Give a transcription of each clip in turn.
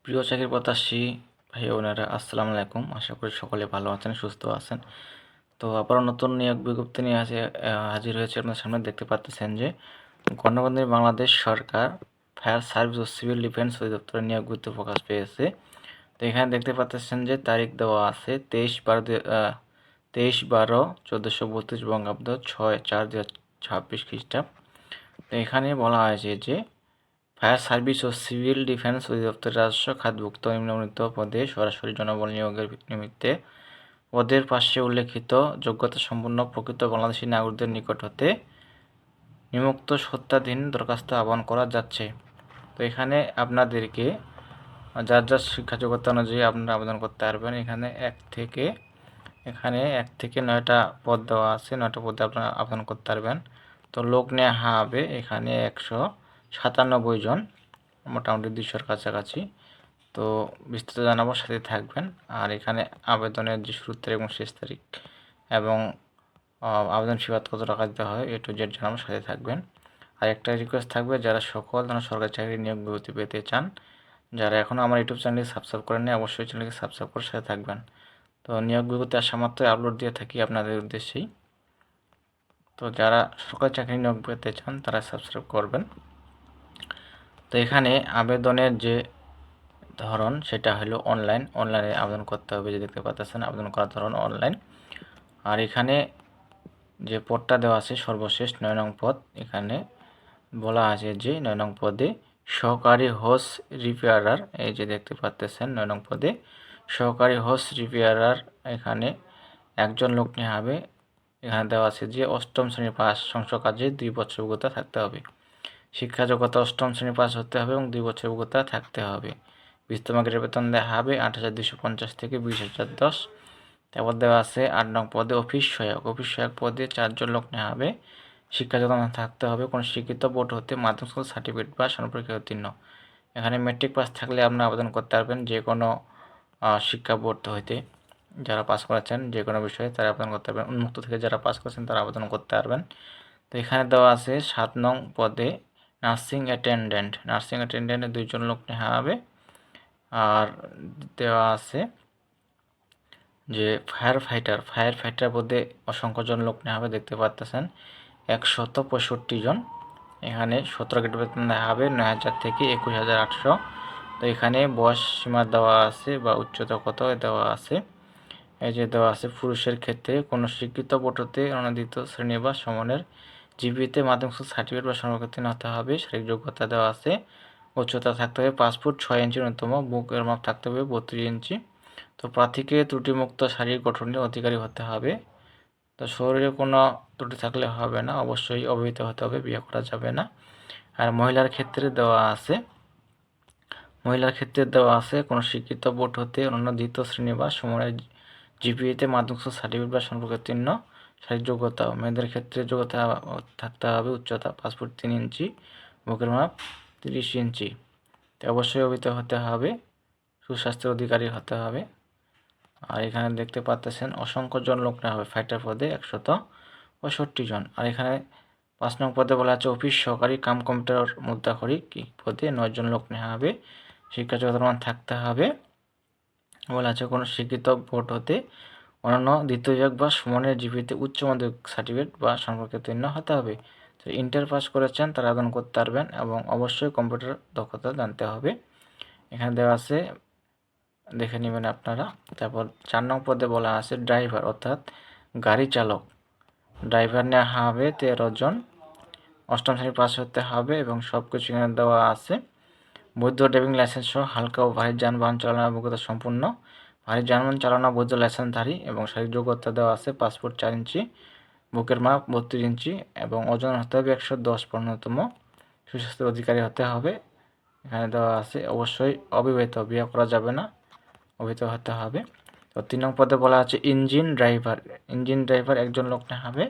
প্রিয় চাকরি প্রত্যাশী ভাই বোনেরা, আসসালামু আলাইকুম। আশা করি সকলে ভালো আছেন, সুস্থ আছেন। তো আবার নতুন নিয়োগ বিজ্ঞপ্তি নিয়ে হাজির হয়েছে আপনার সামনে। দেখতে পাচ্ছেন যে গণপ্রজাতন্ত্রী বাংলাদেশ সরকার ফায়ার সার্ভিস ও সিভিল ডিফেন্স অধিদপ্তরে নিয়োগ বিজ্ঞপ্তি প্রকাশ পেয়েছে। তো এখানে দেখতে পাচ্ছেন যে তারিখ দেওয়া আছে 23/12/1432 বঙ্গাব্দ 6/4/2026 খ্রিস্টাব্দ। তো এখানে বলা হয়েছে যে ফায়ার সার্ভিস ও সিভিল ডিফেন্স অধিদপ্তরের রাজস্ব খাতভুক্ত নিম্নবর্ণিত পদে সরাসরি জনবল নিয়োগের নিমিত্তে পদের পাশে উল্লেখিত যোগ্যতা সম্পন্ন প্রকৃত বাংলাদেশী নাগরিকদের নিকট হতে নিম্নোক্ত সত্ত্বাধীন দরখাস্ত আহ্বান করা যাচ্ছে। তো এখানে আপনাদেরকে যার যার শিক্ষা যোগ্যতা অনুযায়ী আপনারা আবেদন করতে পারবেন। এখানে এক থেকে 9টা পদ দেওয়া আছে, 9টা পদে আপনারা আবেদন করতে পারবেন। তো লোক নেওয়া হবে এখানে 197 জন, মোটামুটি 200-র কাছাকাছি। তো বিস্তারিত জানাবো, সাথে থাকবেন। আর এখানে আবেদনের যে শুরুর তারিখ এবং শেষ তারিখ এবং আবেদন ফি কত টাকা দিতে হয় A to Z জানাবো, সাথে থাকবেন। আর একটা রিকোয়েস্ট থাকবে, যারা সকল ধরনের সরকারি চাকরি নিয়োগ বিজ্ঞপ্তি পেতে চান, যারা এখনও আমার ইউটিউব চ্যানেলটি সাবস্ক্রাইব করেননি, অবশ্যই চ্যানেলকে সাবস্ক্রাইব করে সাথে থাকবেন। তো নিয়োগ বিজ্ঞপ্তি আসা মাত্রই আপলোড দিয়ে থাকি আপনাদের উদ্দেশ্যেই। তো যারা সরকারি চাকরি নিয়োগ পেতে চান তারা সাবস্ক্রাইব করবেন। তো এখানে আবেদনের যে ধরন সেটা হলো অনলাইনে আবেদন করতে হবে। যে দেখতে পাচ্ছেন আবেদন করার ধরন অনলাইন। আর এখানে যে পদটা দেওয়া আছে সর্বশেষ 9 নং পদ, এখানে বলা আছে যে 9 নং পদে সহকারী হোস রিপেয়ারার, এই যে দেখতে পাচ্ছেন 9 নং পদে সহকারী হোস রিপেয়ারার, এখানে একজন লোক নেওয়া হবে। এখানে দেওয়া আছে যে 8ম শ্রেণী পাস, সংসদ কাজে 2 বছর অভিজ্ঞতা থাকতে হবে। শিক্ষা যোগ্যতা 8ম শ্রেণী পাস হতে হবে এবং 2 বছর অভিজ্ঞতা থাকতে হবে। বিস্তর গ্রেড বেতন দেওয়া হবে 8,250 থেকে 20,010। তারপর দেওয়া আছে 8 নং পদে অফিস সহায়ক পদে 4 জন লোক নেওয়া হবে। শিক্ষা যোগ্যতা থাকতে হবে কোনো শিক্ষিত বোর্ড হতে মাধ্যমিক স্কুল সার্টিফিকেট বা সমপরীক্ষায় উত্তীর্ণ। এখানে মেট্রিক পাস থাকলে আপনারা আবেদন করতে পারবেন। যে কোনো শিক্ষা বোর্ড হইতে যারা পাস করেছেন যে কোনো বিষয়ে তারা আবেদন করতে পারবেন। উন্মুক্ত থেকে যারা পাস করেছেন তারা আবেদন করতে পারবেন। তো এখানে দেওয়া আছে 7 নং পদে নার্সিং অ্যাটেন্ডেন্টে 2 জন লোক নেওয়া হবে। আর দেওয়া আছে যে ফায়ার ফাইটার পদে অসংখ্য জন লোক নেওয়া হবে। দেখতে পাচ্ছেন 165 জন। এখানে 17 গ্রেড বেতন দেওয়া হবে 9,000 থেকে 21,800। তো এখানে বয়স সীমা দেওয়া আছে বা উচ্চতা কত দেওয়া আছে। এই যে দেওয়া আছে পুরুষের ক্ষেত্রে কোনো শিক্ষিত বোর্ড হতে অনুমোদিত শ্রেণী বা সমানের জিপিতে মাধ্যমিক সার্টিফিকেট বা সমকক্ষে হতে হবে। শারীরিক যোগ্যতা দেওয়া আছে, উচ্চতা থাকতে হবে 5 ফুট 6 ইঞ্চি ন্যূনতম, বুকের মাপ থাকতে হবে 32 ইঞ্চি। তো প্রার্থীকে ত্রুটিমুক্ত শারীরিক গঠনের অধিকারী হতে হবে। তো শরীরে কোনো ত্রুটি থাকলে হবে না, অবশ্যই অবিবাহিত হতে হবে, বিয়ে করা যাবে না। আর মহিলার ক্ষেত্রে দেওয়া আছে কোনো শিক্ষিত বোর্ড হতে অন্যান্য দ্বিতীয় শ্রেণী বা সমানের জিপিএতে মাধ্যমিক সার্টিফিকেট বা সমকক্ষে শারীরিক যোগ্যতা। মেয়েদের ক্ষেত্রে যোগ্যতা থাকতে হবে উচ্চতা 5 ফুট 3 ইঞ্চি, বুকের মাপ 30 ইঞ্চি। তো অবশ্যই অবিবাহিত হতে হবে, সুস্বাস্থ্যের অধিকারী হতে হবে। আর এখানে দেখতে পাচ্ছেন অসংখ্য জন লোক নেওয়া হবে ফাইটার পদে 165 জন। আর এখানে 5 নং পদে বলা আছে অফিস সহকারী কাম কম্পিউটার মুদ্রাক্ষরিক পদে 9 জন লোক নেওয়া হবে। শিক্ষা যোগ্যতার মান থাকতে হবে, বলা আছে কোনো শিক্ষিত বোর্ড হতে অন্যান্য দ্বিতীয় বিভাগ বা সমানের জিপিতে উচ্চ মাধ্যমিক সার্টিফিকেট বা সম্পর্কে উত্তীর্ণ হতে হবে। তো ইন্টার পাস করেছেন তারা আবেদন করতে পারবেন এবং অবশ্যই কম্পিউটার দক্ষতা জানতে হবে। এখানে দেওয়া আছে, দেখে নেবেন আপনারা। তারপর 4 নং পদে বলা আছে ড্রাইভার অর্থাৎ গাড়ি চালক, ড্রাইভার নেওয়া হবে 13 জন। 8ম শ্রেণী পাস হতে হবে এবং সব কিছু এখানে দেওয়া আছে। বৈধ ড্রাইভিং লাইসেন্স সহ হালকা ও ভারী যানবাহন চালানোর অভিজ্ঞতা সম্পূর্ণ, ভারী যানবাহন চালানো বৈধ লাইসেন্সধারী এবং শারীরিক যোগ্যতা দেওয়া আছে 5 ফুট 4 ইঞ্চি, বুকের মাপ 32 ইঞ্চি এবং ওজন হতে হবে 110 ন্যূনতম, সুস্বাস্থ্যের অধিকারী হতে হবে। এখানে দেওয়া আছে অবশ্যই অবিবাহিত, বিয়ে করা যাবে না, অবিবাহিত হতে হবে। তো 3 নং পদে বলা আছে ইঞ্জিন ড্রাইভার একজন লোক নেওয়া হবে,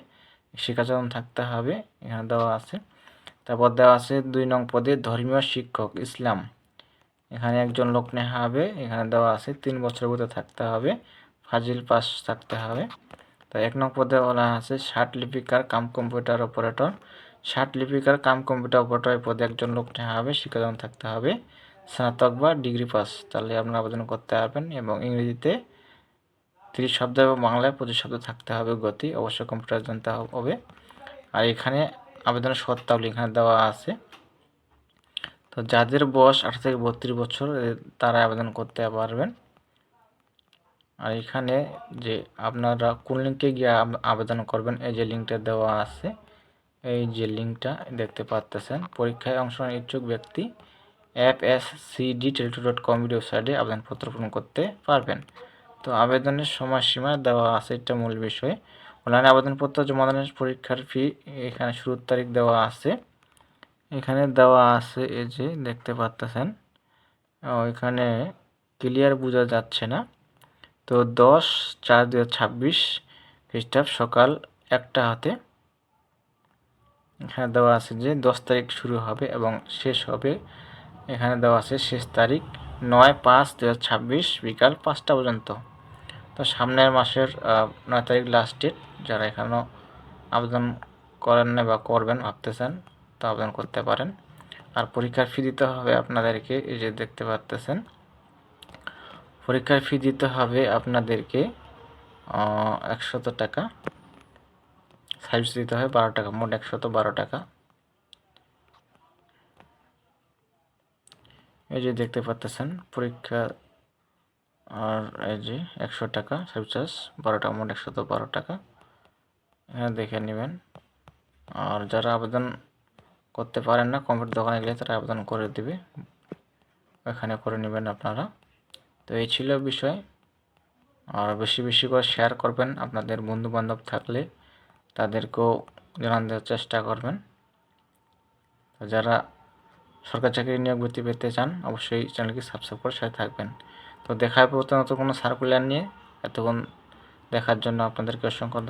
শিক্ষাচরণ থাকতে হবে, এখানে দেওয়া আছে। তারপর দেওয়া আছে 2 নং পদে ধর্মীয় শিক্ষক ইসলাম, এখানে একজন লোক নেওয়া হবে। এখানে দেওয়া আছে 3 বছরের মধ্যে থাকতে হবে, ফাজিল পাস থাকতে হবে। তো 1 নং পদে বলা আছে ষাট লিপিকার কাম কম্পিউটার অপারেটর পদে একজন লোক নেওয়া হবে, শিক্ষাচরণ থাকতে হবে। স্নাতক বা ডিগ্রি পাস, তাহলে আপনারা আবেদন করতে পারবেন। এবং ইংরেজিতে 30 শব্দ এবং বাংলায় 25 শব্দ থাকতে হবে গতি, অবশ্যই কম্পিউটার জানতে হবে। আর এখানে আবেদনের শর্তাবলী এখানে দেওয়া আছে। তো যাদের বয়স 18 থেকে 32 বছর তারা আবেদন করতে পারবেন। আর এখানে যে আপনারা কোন লিঙ্কে গিয়ে আবেদন করবেন, এই যে লিঙ্কটা দেওয়া আছে, এই যে লিঙ্কটা দেখতে পাচ্ছেন, পরীক্ষায় অংশগ্রহণ ইচ্ছুক ব্যক্তি fscdteleto.com ওয়েবসাইটে আবেদনপত্র পূরণ করতে পারবেন। তো আবেদনের সময়সীমা দেওয়া আছে, এটা মূল বিষয়। অনলাইনে আবেদনপত্র জমাদানের পরীক্ষার ফি এখানে শুরুর তারিখ দেওয়া আছে, এখানে দেওয়া আছে, এই যে দেখতে পাচ্ছেন। এখানে ক্লিয়ার বোঝা যাচ্ছে না। তো 10/4/2026 খ্রিস্টাব্দ সকাল 1টা হাতে এখানে দেওয়া আছে যে 10 তারিখ শুরু হবে এবং শেষ হবে, এখানে দেওয়া আছে শেষ তারিখ 9/5/2026 বিকাল 5টা পর্যন্ত। তো সামনের মাসের 9 তারিখ লাস্ট ডেট। যারা এখনও আবেদন করেন না বা করবেন ভাবতেছেন, তো আবেদন করতে পারেন। আর পরীক্ষার ফি দিতে হবে আপনাদেরকে, এই যে দেখতে পাচ্ছেন, পরীক্ষার ফি দিতে হবে আপনাদেরকে 100 টাকা, সার্ভিস দিতে হবে 12 টাকা, মোট 112 টাকা। এই যে দেখতে পাচ্ছেন পরীক্ষা, আর এই যে 100 টাকা সার্ভিস চার্জ, 12 টাকা, মোট 112 টাকা। এখানে দেখে নেবেন। আর যারা আবেদন করতে পারেন না, কম্পিউটার দোকানে গেলে তারা আবেদন করে দেবে, এখানে করে নেবেন আপনারা। তো এই ছিল বিষয়। আর বেশি বেশি করে শেয়ার করবেন, আপনাদের বন্ধু বান্ধব থাকলে তাদেরকেও জানান দেওয়ার চেষ্টা করবেন। যারা সরকারি চাকরি নিয়োগ বৃত্তি পেতে চান অবশ্যই চ্যানেলকে সাবস্ক্রাইব করে সাথে থাকবেন। তো দেখা হবে নতুন কোনো সার্কুলার নিয়ে। এতক্ষণ দেখার জন্য আপনাদেরকে অসংখ্য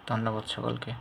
ধন্যবাদ সকলকে।